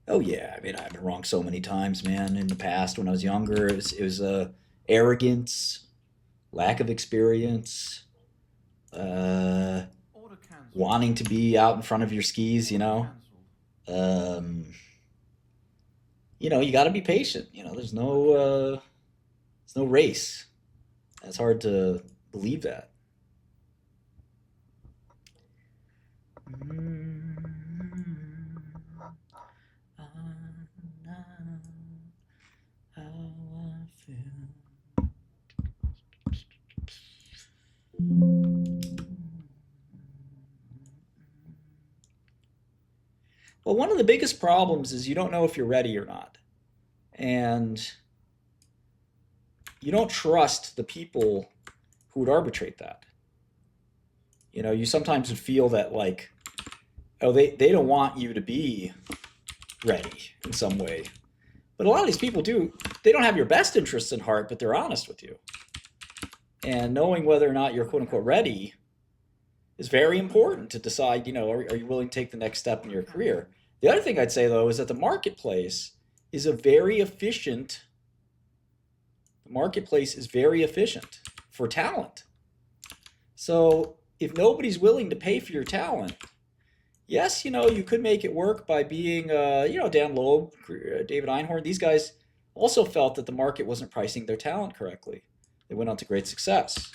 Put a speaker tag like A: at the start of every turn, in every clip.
A: Oh yeah, I mean I've been wrong so many times, man. In the past, when I was younger, it was arrogance, lack of experience, uh, wanting to be out in front of your skis. Um, you got to be patient. There's no race. It's hard to believe that. Well, one of the biggest problems is you don't know if you're ready or not. And you don't trust the people who would arbitrate that. You sometimes would feel that, like, oh, they don't want you to be ready in some way. But a lot of these people do, they don't have your best interests in heart, but they're honest with you. And knowing whether or not you're quote unquote ready is very important to decide, are you willing to take the next step in your career? The other thing I'd say, though, is that is a very efficient, the marketplace is very efficient for talent. So if nobody's willing to pay for your talent, yes, you could make it work by being, Dan Loeb, David Einhorn. These guys also felt that the market wasn't pricing their talent correctly. They went on to great success.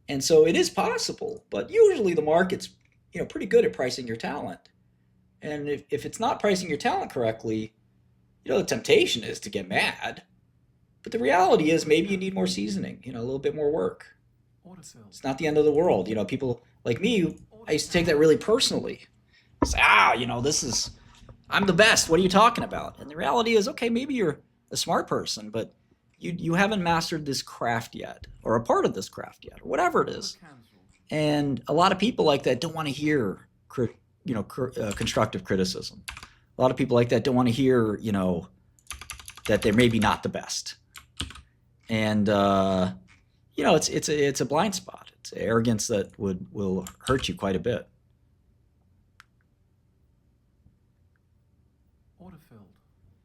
A: And so it is possible, but usually the market's pretty good at pricing your talent. And if it's not pricing your talent correctly, the temptation is to get mad. But the reality is maybe you need more seasoning, a little bit more work. It's not the end of the world. People like me, I used to take that really personally. Say, I'm the best. What are you talking about? And the reality is, okay, maybe you're a smart person, but you haven't mastered this craft yet, or a part of this craft yet, or whatever it is. And a lot of people like that don't want to hear, constructive criticism. A lot of people like that don't want to hear, that they're maybe not the best. And it's a blind spot. It's arrogance that will hurt you quite a bit.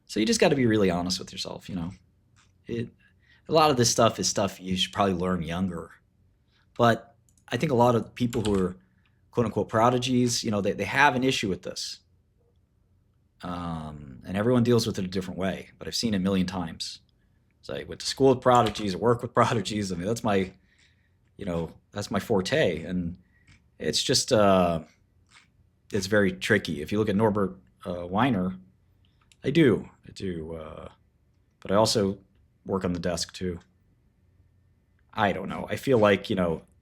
A: So you just got to be really honest with yourself. A lot of this stuff is stuff you should probably learn younger. But I think a lot of people who are quote unquote prodigies, they have an issue with this. And everyone deals with it a different way, but I've seen it a million times. So I went to school with prodigies, I work with prodigies. I mean, that's my forte. And it's just, it's very tricky. If you look at Norbert Weiner, I do. But I also work on the desk too. I don't know. I feel like,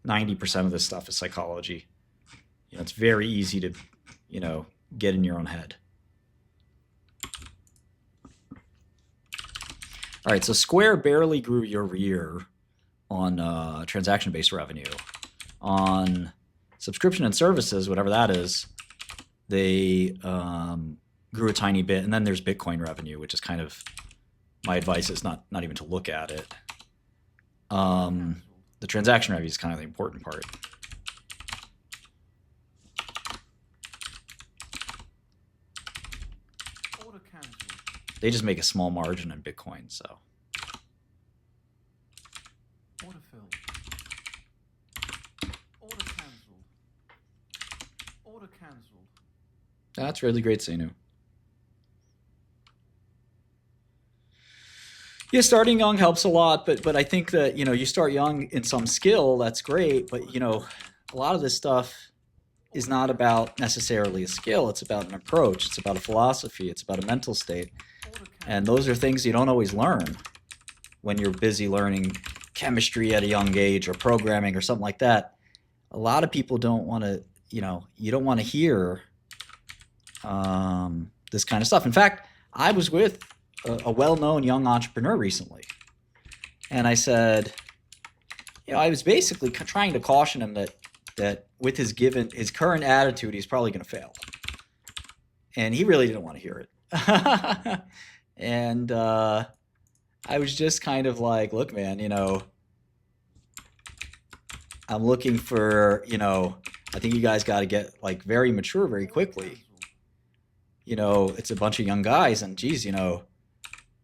A: 90% of this stuff is psychology. It's very easy to, get in your own head. All right, so Square barely grew year over year on transaction-based revenue. On subscription and services, whatever that is, they grew a tiny bit. And then there's Bitcoin revenue, which is kind of, my advice is not even to look at it. The transaction revenue is kind of the important part. They just make a small margin in Bitcoin, so. That's really great, Senu. Yeah, starting young helps a lot, but I think that, you start young in some skill, that's great, but, a lot of this stuff is not about necessarily a skill. It's about an approach. It's about a philosophy. It's about a mental state. And those are things you don't always learn when you're busy learning chemistry at a young age or programming or something like that. A lot of people don't want to, you don't want to hear this kind of stuff. In fact, I was with a well-known young entrepreneur recently. And I said, I was basically trying to caution him that with his current attitude, he's probably going to fail. And he really didn't want to hear it. And I was just kind of like, look, man, I'm looking for, I think you guys got to get like very mature very
B: Order
A: quickly.
B: cancelled.
A: It's a bunch of young guys, and geez,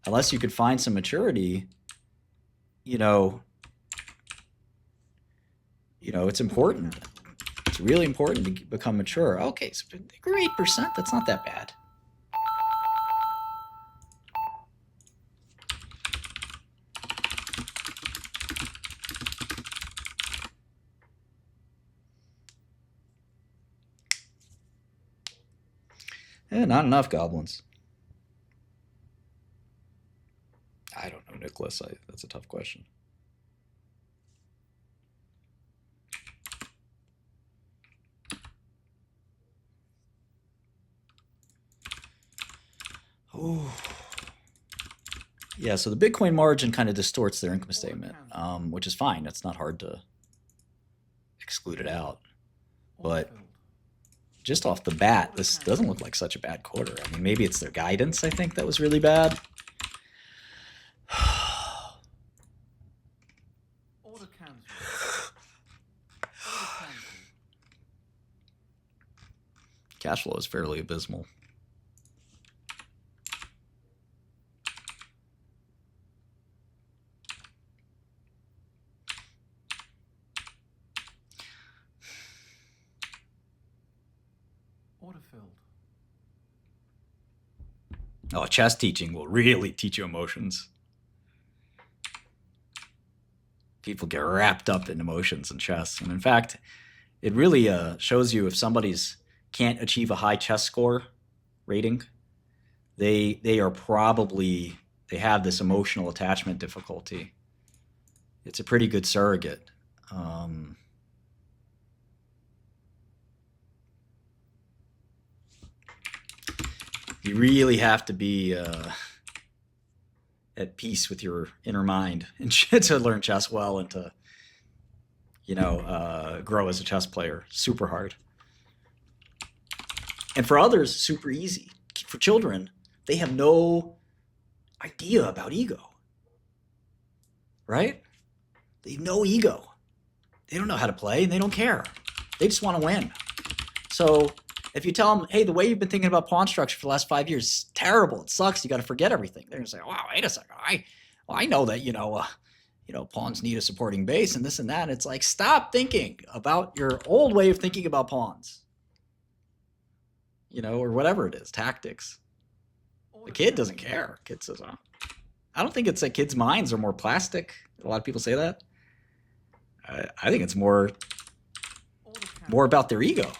A: unless you could find some maturity, you know, it's
B: Order
A: important.
B: cancelled.
A: It's really important to become mature. Okay, so they grew 8%. That's not that bad. Not enough goblins. I don't know, Nicholas. That's a tough question. Oh. Yeah, so the Bitcoin margin kind of distorts their income statement, which is fine. It's not hard to exclude it out.
B: Order
A: But
B: filled.
A: just off the bat, this doesn't look like such a bad quarter. I mean, maybe it's their guidance, I think, that was really bad.
B: Order cancelled. Order cancelled.
A: Cash flow is fairly abysmal.
B: Order filled.
A: Oh, chess teaching will really teach you emotions. People get wrapped up in emotions in chess. And in fact, it really shows you if somebody's can't achieve a high chess score rating, they have this emotional attachment difficulty. It's a pretty good surrogate. You really have to be at peace with your inner mind and to learn chess well and to grow as a chess player. Super hard. And for others, super easy. For children, they have no idea about ego, right? They have no ego. They don't know how to play and they don't care. They just want to win. So if you tell them, hey, the way you've been thinking about pawn structure for the last 5 years is terrible. It sucks. You got to forget everything. They're going to say, wow, wait a second. I know that, pawns need a supporting base and this and that. And it's like, stop thinking about your old way of thinking about pawns, or whatever it is, tactics. The kid doesn't care. Kid says, oh. I don't think it's that kids' minds are more plastic. A lot of people say that. I think it's more about their ego.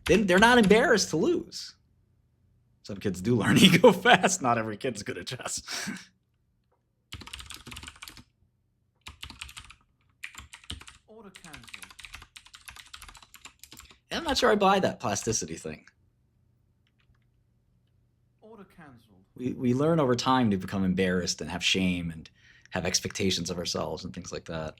A: They're not embarrassed to lose. Some kids do learn ego fast. Not every kid's good at chess.
B: Order cancelled.
A: I'm not sure I buy that plasticity thing.
B: Order cancelled.
A: We learn over time to become embarrassed and have shame and have expectations of ourselves and things like that.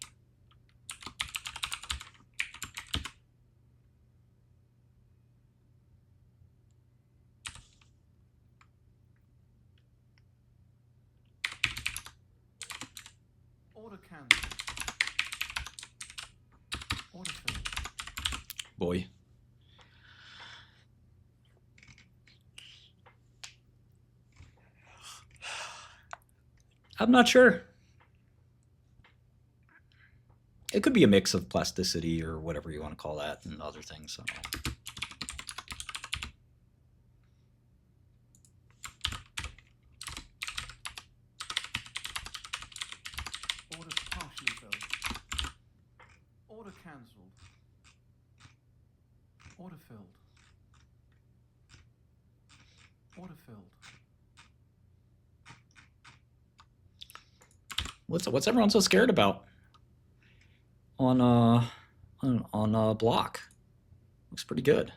B: Order cancelled. Order filled.
A: Boy. I'm not sure. It could be a mix of plasticity or whatever you want to call that and other things. So.
B: Order partially filled. Order cancelled. Order filled. Order filled.
A: What's everyone so scared about on block? Looks pretty good.